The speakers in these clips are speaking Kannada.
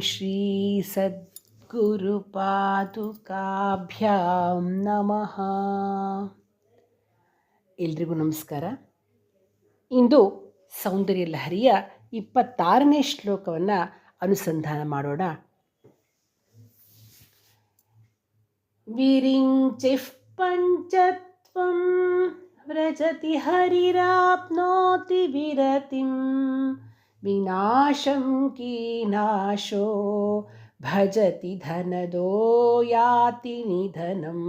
ಶ್ರೀ ಸದ್ಗುರುಪಾದುಕಾಭ್ಯಾಂ ನಮಃ. ಎಲ್ರಿಗೂ ನಮಸ್ಕಾರ. ಇಂದು ಸೌಂದರ್ಯ ಲಹರಿಯ 26ನೇ ಶ್ಲೋಕವನ್ನು ಅನುಸಂಧಾನ ಮಾಡೋಣ. ವಿರಿಂಚಿಃ ಪಂಚತ್ವಂ ವ್ರಜತಿ ಹರಿರಾಪ್ನೋತಿ ವಿರತಿಂ ವಿನಾಶಂ ಕೀನಾಶೋ ಭಜತಿ ಧನದೋ ಯಾತಿ ನಿಧನಂ.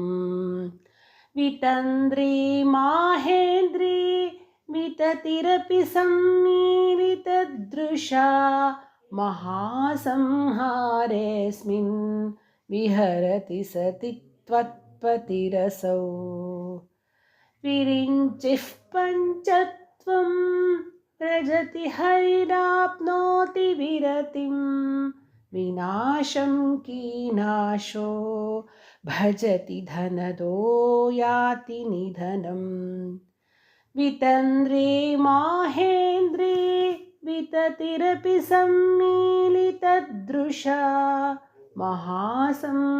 ವಿತಂದ್ರಿ ಮಾಹೇಂದ್ರಿ ವಿತತಿರಪಿ ಸಮ್ಮೀಲಿತದೃಶಾ ಮಹಾಸಂಹಾರೇಸ್ಮಿನ್ ವಿಹರತಿ ಸತಿ ತ್ವತ್ಪತಿರಸೌ. ವಿರಿಂಚಿಃ ಪಂಚತ್ವಂ ವ್ರಜತಿ ಹರಿರಾಪ್ನೋತಿ ವಿರತಿಂ ವಿನಾಶಂ ಕೀನಾಶೋ ಭಜತಿ ಧನದೋ ಯಾತಿ ನಿಧನಂ. ವಿತಂದ್ರಿ ಮಾಹೇಂದ್ರಿ ವಿತತಿರಪಿ ಸಮ್ಮೀಲಿತದೃಶಾ ಮಹಾಸಂಹಾರೇಸ್ಮಿನ್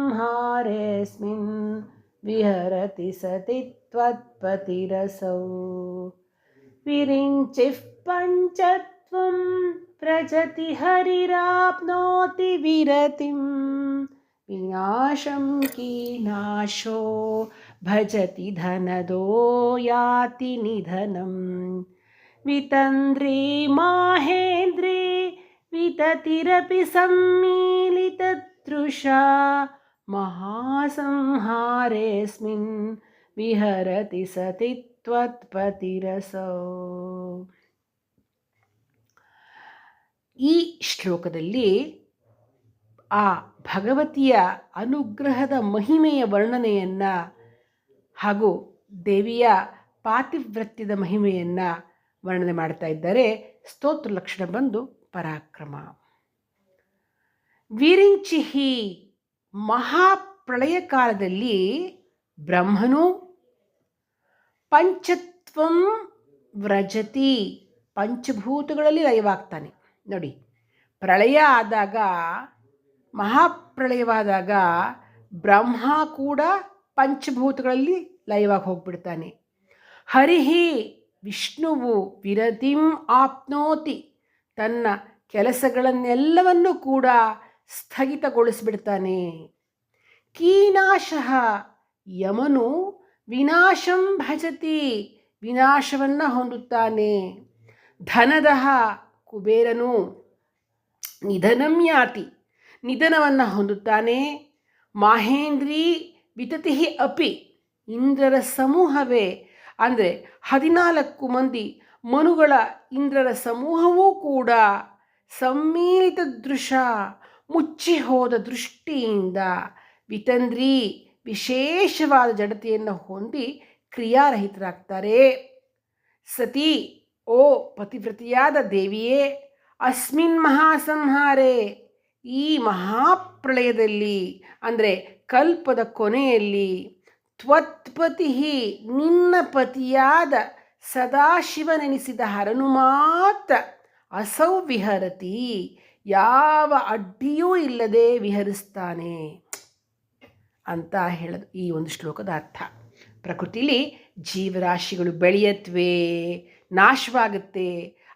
ವಿಹರತಿ ಸತಿ ತ್ವತ್ಪತಿರಸೌ. ವಿರಿಂಚಿಃ ಪಂಚತ್ವಂ ವ್ರಜತಿ ಹರಿರಾಪ್ನೋತಿ ವಿರತಿಂ ವಿನಾಶಂ ಕೀನಾಶೋ ಭಜತಿ ಧನದೋ ಯಾತಿ ನಿಧನಂ. ವಿತಂದ್ರಿ ಮಾಹೇಂದ್ರಿ ವಿತತಿರಪಿ ಸಮ್ಮೀಲಿತದೃಶಾ ಮಹಾಸಂಹಾರೇಸ್ಮಿನ್ ವಿಹರತಿ ಸತಿ ತ್ವತ್ಪತಿರಸೌ. ಈ ಶ್ಲೋಕದಲ್ಲಿ ಆ ಭಗವತಿಯ ಅನುಗ್ರಹದ ಮಹಿಮೆಯ ವರ್ಣನೆಯನ್ನು ಹಾಗೂ ದೇವಿಯ ಪಾತಿವ್ರತ್ಯದ ಮಹಿಮೆಯನ್ನು ವರ್ಣನೆ ಮಾಡ್ತಾ ಇದ್ದಾರೆ. ಸ್ತೋತ್ರ ಲಕ್ಷಣ ಬಂದು ಪರಾಕ್ರಮ. ವಿರಿಂಚಿಹಿ, ಮಹಾಪ್ರಳಯ ಕಾಲದಲ್ಲಿ ಬ್ರಹ್ಮನು ಪಂಚತ್ವಂ ವ್ರಜತಿ, ಪಂಚಭೂತಗಳಲ್ಲಿ ಲಯವಾಗ್ತಾನೆ. ನೋಡಿ, ಪ್ರಳಯ ಆದಾಗ, ಮಹಾಪ್ರಳಯವಾದಾಗ ಬ್ರಹ್ಮ ಕೂಡ ಪಂಚಭೂತಗಳಲ್ಲಿ ಲಯವಾಗಿ ಹೋಗ್ಬಿಡ್ತಾನೆ. ಹರಿಹಿ, ವಿಷ್ಣುವು ವಿರತಿಂ ಆಪ್ನೋತಿ, ತನ್ನ ಕೆಲಸಗಳನ್ನೆಲ್ಲವನ್ನೂ ಕೂಡ ಸ್ಥಗಿತಗೊಳಿಸಿಬಿಡ್ತಾನೆ. ಕೀನಾಶಃ, ಯಮನು ವಿನಾಶಂ ಭಜತಿ, ವಿನಾಶವನ್ನು ಹೊಂದುತ್ತಾನೆ. ಧನದಃ, ಕುಬೇರನು ನಿಧನಂ ಯಾತಿ, ನಿಧನವನ್ನು ಹೊಂದುತ್ತಾನೆ. ಮಾಹೇಂದ್ರಿ ವಿತತಿ ಅಪಿ, ಇಂದ್ರರ ಸಮೂಹವೇ ಅಂದರೆ 14 ಮಂದಿ ಮನುಗಳ ಇಂದ್ರರ ಸಮೂಹವೂ ಕೂಡ ಸಮ್ಮೀಲಿತ ದೃಶ, ಮುಚ್ಚಿ ಹೋದ ದೃಷ್ಟಿಯಿಂದ ವಿತಂದ್ರಿ, ವಿಶೇಷವಾದ ಜಡತೆಯನ್ನು ಹೊಂದಿ ಕ್ರಿಯಾರಹಿತರಾಗ್ತಾರೆ. ಸತಿ, ಓ ಪತಿವ್ರತಿಯಾದ ದೇವಿಯೇ, ಅಸ್ಮಿನ್ ಮಹಾಸಂಹಾರೇ, ಈ ಮಹಾಪ್ರಳಯದಲ್ಲಿ ಅಂದರೆ ಕಲ್ಪದ ಕೊನೆಯಲ್ಲಿ, ತ್ವತ್ಪತಿ, ನಿನ್ನ ಪತಿಯಾದ ಸದಾಶಿವನೆನಿಸಿದ ಹರನು ಮಾತ್ರ ಅಸೌ ವಿಹರತಿ, ಯಾವ ಅಡ್ಡಿಯೂ ಇಲ್ಲದೆ ವಿಹರಿಸ್ತಾನೆ ಅಂತ ಹೇಳೋದು ಈ ಒಂದು ಶ್ಲೋಕದ ಅರ್ಥ. ಪ್ರಕೃತಿಲಿ ಜೀವರಾಶಿಗಳು ಬೆಳೆಯತ್ವೆ, ನಾಶವಾಗುತ್ತೆ.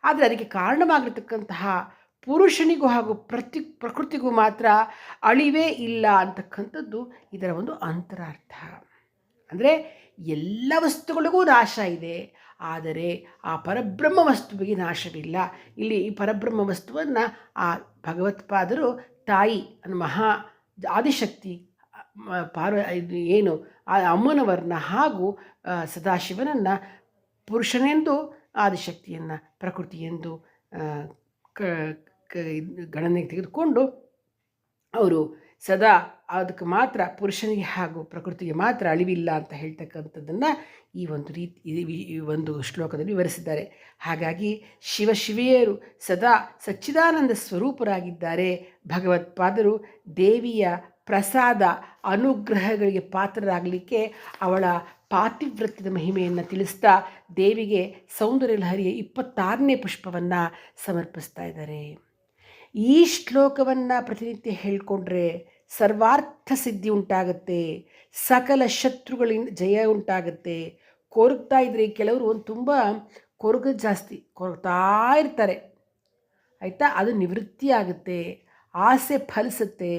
ಆದರೆ ಅದಕ್ಕೆ ಕಾರಣವಾಗಿರ್ತಕ್ಕಂತಹ ಪುರುಷನಿಗೂ ಹಾಗೂ ಪ್ರಕೃತಿಗೂ ಮಾತ್ರ ಅಳಿವೇ ಇಲ್ಲ ಅಂತಕ್ಕಂಥದ್ದು ಇದರ ಒಂದು ಅಂತರಾರ್ಥ. ಅಂದರೆ ಎಲ್ಲ ವಸ್ತುಗಳಿಗೂ ನಾಶ ಇದೆ, ಆದರೆ ಆ ಪರಬ್ರಹ್ಮ ವಸ್ತುವಿಗೆ ನಾಶವಿಲ್ಲ. ಇಲ್ಲಿ ಈ ಪರಬ್ರಹ್ಮ ವಸ್ತುವನ್ನು ಆ ಭಗವತ್ಪಾದರು ತಾಯಿ ಮಹಾ ಆದಿಶಕ್ತಿ ಏನು ಆ ಅಮ್ಮನವರನ್ನ ಹಾಗೂ ಸದಾಶಿವನನ್ನು ಪುರುಷನೆಂದು, ಆದಿಶಕ್ತಿಯನ್ನು ಪ್ರಕೃತಿಯೆಂದು ಗಣನೆಗೆ ತೆಗೆದುಕೊಂಡು ಅವರು ಸದಾ ಅದಕ್ಕೆ ಮಾತ್ರ ಪುರುಷನಿಗೆ ಹಾಗೂ ಪ್ರಕೃತಿಗೆ ಮಾತ್ರ ಅಳಿವಿಲ್ಲ ಅಂತ ಹೇಳ್ತಕ್ಕಂಥದ್ದನ್ನು ಈ ಒಂದು ಶ್ಲೋಕದಲ್ಲಿ ವಿವರಿಸಿದ್ದಾರೆ. ಹಾಗಾಗಿ ಶಿವೆಯರು ಸದಾ ಸಚ್ಚಿದಾನಂದ ಸ್ವರೂಪರಾಗಿದ್ದಾರೆ. ಭಗವತ್ಪಾದರು ದೇವಿಯ ಪ್ರಸಾದ ಅನುಗ್ರಹಗಳಿಗೆ ಪಾತ್ರರಾಗಲಿಕ್ಕೆ ಅವಳ ಪಾತಿವ್ರತ್ಯದ ಮಹಿಮೆಯನ್ನು ತಿಳಿಸ್ತಾ ದೇವಿಗೆ ಸೌಂದರ್ಯ ಲಹರಿಯ 26ನೇ ಪುಷ್ಪವನ್ನು ಸಮರ್ಪಿಸ್ತಾ ಇದ್ದಾರೆ. ಈ ಶ್ಲೋಕವನ್ನು ಪ್ರತಿನಿತ್ಯ ಹೇಳಿಕೊಂಡ್ರೆ ಸರ್ವಾರ್ಥ ಸಿದ್ಧಿ ಉಂಟಾಗುತ್ತೆ, ಸಕಲ ಶತ್ರುಗಳಿಂದ ಜಯ ಉಂಟಾಗುತ್ತೆ. ಕೊರಗ್ತಾ ಇದ್ರೆ ಕೆಲವರು ಒಂದು ತುಂಬ ಕೊರಗೋದು ಜಾಸ್ತಿ, ಕೊರಗ್ತಾ ಇರ್ತಾರೆ ಆಯಿತಾ, ಅದು ನಿವೃತ್ತಿ ಆಗುತ್ತೆ, ಆಸೆ ಫಲಿಸುತ್ತೆ.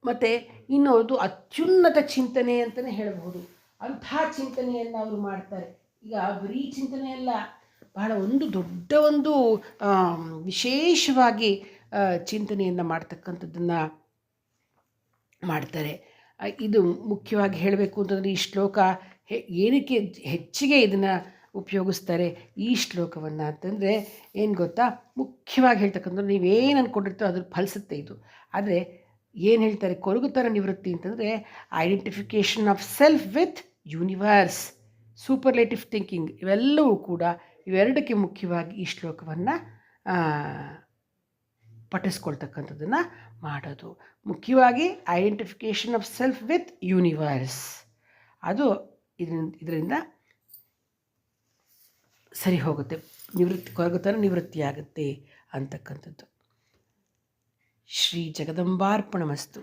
ಮತ್ತು ಇನ್ನೊಂದು ಅತ್ಯುನ್ನತ ಚಿಂತನೆ ಅಂತಲೇ ಹೇಳಬಹುದು, ಅಂಥ ಚಿಂತನೆಯನ್ನು ಅವರು ಮಾಡ್ತಾರೆ. ಈಗ ಬರೀ ಚಿಂತನೆಯಲ್ಲ, ಬಹಳ ಒಂದು ದೊಡ್ಡ ಒಂದು ವಿಶೇಷವಾಗಿ ಚಿಂತನೆಯನ್ನು ಮಾಡ್ತಕ್ಕಂಥದ್ದನ್ನು ಮಾಡ್ತಾರೆ. ಇದು ಮುಖ್ಯವಾಗಿ ಹೇಳಬೇಕು ಅಂತಂದರೆ ಈ ಶ್ಲೋಕ ಏನಕ್ಕೆ ಹೆಚ್ಚಿಗೆ ಇದನ್ನು ಉಪಯೋಗಿಸ್ತಾರೆ ಈ ಶ್ಲೋಕವನ್ನು ಅಂತಂದರೆ ಏನು ಗೊತ್ತಾ, ಮುಖ್ಯವಾಗಿ ಹೇಳ್ತಕ್ಕಂಥ ನೀವೇನು ಅಂದ್ಕೊಂಡಿರ್ತೀರೋ ಅದ್ರ ಫಲಿಸುತ್ತೆ ಇದು. ಆದರೆ ಏನು ಹೇಳ್ತಾರೆ, ಕೊರಗುತನ ನಿವೃತ್ತಿ ಅಂತಂದರೆ identification of self with universe, superlative thinking, ಇವೆರಡಕ್ಕೆ ಮುಖ್ಯವಾಗಿ ಈ ಶ್ಲೋಕವನ್ನು ಪಠಿಸ್ಕೊಳ್ತಕ್ಕಂಥದ್ದನ್ನು ಮಾಡೋದು. ಮುಖ್ಯವಾಗಿ identification of self with universe, ಅದು ಇದರಿಂದ ಸರಿ ಹೋಗುತ್ತೆ, ಕೊರಗುತನ ನಿವೃತ್ತಿಯಾಗುತ್ತೆ ಅಂತಕ್ಕಂಥದ್ದು. ಶ್ರೀ ಜಗದಂಬಾರ್ಪಣಮಸ್ತು.